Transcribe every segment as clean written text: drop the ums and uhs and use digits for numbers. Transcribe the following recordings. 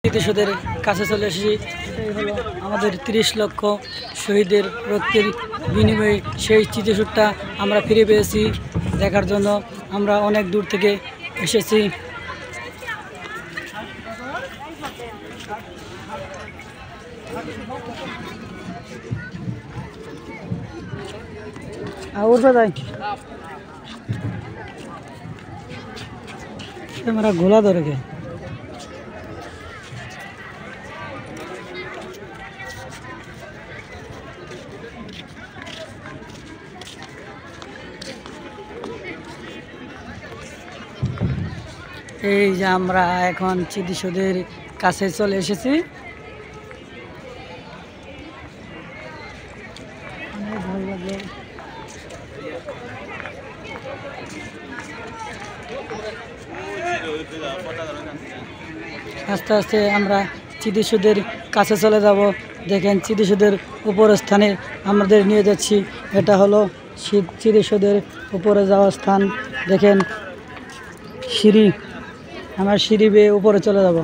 স্মৃতিসৌধের কাছে চলে এসেছি। এটাই হলো আমাদের 30 লক্ষ শহীদের রক্তের বিনিময়ে সেই স্মৃতিসৌধটা আমরা ফিরে পেয়েছি। দেখার জন্য আমরা অনেক দূর থেকে এসেছি। ক্যামেরা গোলা ধরে গে এই যে আমরা এখন স্মৃতিসৌধের কাছে চলে এসেছি। অনেক ভালো লাগে। আস্তে আস্তে আমরা স্মৃতিসৌধের কাছে চলে যাব। দেখেন স্মৃতিসৌধের উপর স্থানে আমাদের নিয়ে যাচ্ছি। এটা হলো স্মৃতিসৌধের উপরে যাওয়ার স্থান। দেখেন সিঁড়ি, আমরা সিঁড়ি বেয়ে উপরে চলে যাব।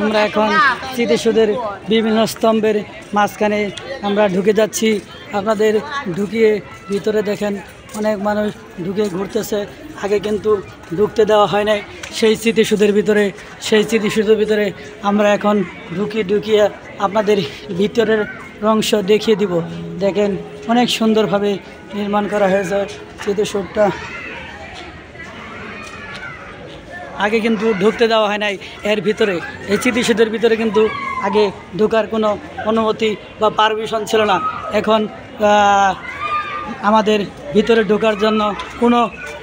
আমরা এখন স্মৃতিসৌধের বিভিন্ন স্তম্ভের মাঝখানে আমরা ঢুকে যাচ্ছি। আপনাদের ঢুকিয়ে ভিতরে দেখেন অনেক মানুষ ঢুকে ঘুরতেছে। আগে কিন্তু ঢুকতে দেওয়া হয় নাই সেই স্মৃতিসৌধের ভিতরে। সেই স্মৃতিসৌধের ভিতরে আমরা এখন ঢুকিয়ে আপনাদের ভিতরের অংশ দেখিয়ে দিব। দেখেন অনেক সুন্দরভাবে নির্মাণ করা হয়েছে স্মৃতিসৌধটা। আগে কিন্তু ঢুকতে দেওয়া হয় নাই এর ভিতরে। এই স্মৃতিসৌধের ভিতরে কিন্তু আগে ঢোকার কোনো অনুমতি বা পারমিশন ছিল না। এখন আমাদের ভিতরে ঢোকার জন্য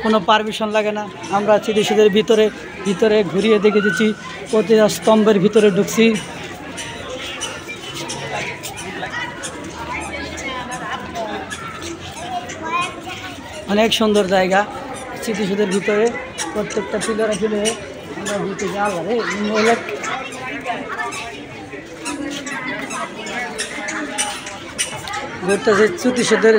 কোনো পারমিশন লাগে না। আমরা স্মৃতিসৌধের ভিতরে ঘুরিয়ে দেখে দিচ্ছি। প্রতিটা স্তম্ভের ভিতরে ঢুকছি। অনেক সুন্দর জায়গা স্মৃতিসৌধের ভিতরে। প্রত্যেকটা পিলারে পিলারে আমরা ঘুরতে যাওয়া ঘুরতেছে স্মৃতিসৌধের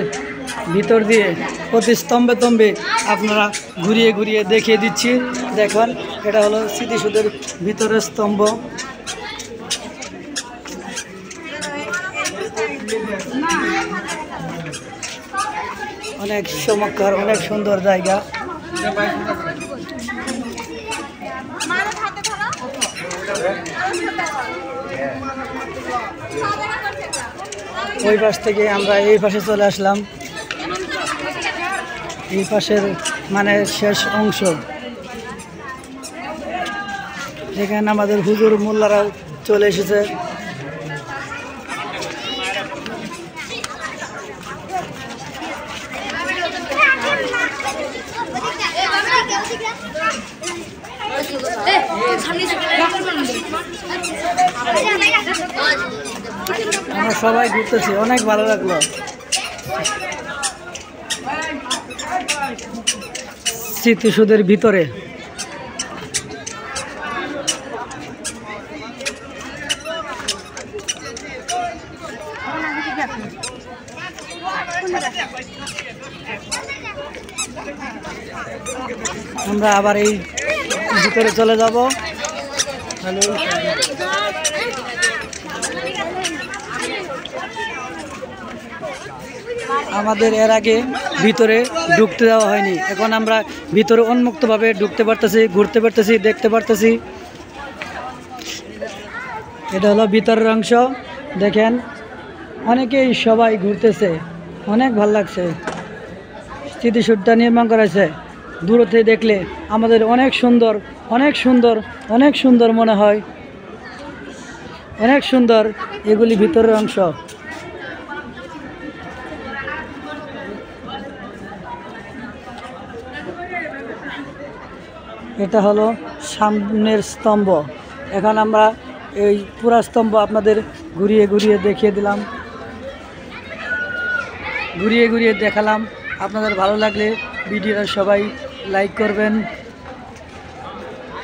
ভিতর দিয়ে। প্রতি স্তম্ভে আপনারা ঘুরিয়ে দেখিয়ে দিচ্ছি। দেখুন এটা হলো স্মৃতিসৌধের ভিতরের স্তম্ভ। অনেক চমৎকার, অনেক সুন্দর জায়গা। ওই পাশ থেকে আমরা এই পাশে চলে আসলাম। এই পাশের মানে শেষ অংশ যেখানে আমাদের হুজুর মোল্লারাও চলে এসেছে। আমরা সবাই ঘুরতেছি, অনেক ভালো লাগলো। স্মৃতিসৌধের ভিতরে আমরা আবার এই ভিতরে চলে যাব। আমাদের এর আগে ভিতরে ঢুকতে দেওয়া হয়নি। এখন আমরা ভিতরে উন্মুক্তভাবে ঢুকতে পারতেছি, ঘুরতে পারতেছি, দেখতে পারতেছি। এটা হলো ভিতরের অংশ। দেখেন অনেকেই সবাই ঘুরতেছে, অনেক ভালো লাগছে। স্মৃতিসৌধটা নির্মাণ করেছে দূর থেকে দেখলে আমাদের অনেক সুন্দর, অনেক সুন্দর, অনেক সুন্দর মনে হয়। অনেক সুন্দর এগুলি ভিতরের অংশ। এটা হলো সামনের স্তম্ভ। এখন আমরা এই পুরা স্তম্ভ আপনাদের ঘুরিয়ে ঘুরিয়ে দেখিয়ে দিলাম, ঘুরিয়ে ঘুরিয়ে দেখালাম আপনাদের ভালো লাগলে ভিডিওটা সবাই লাইক করবেন।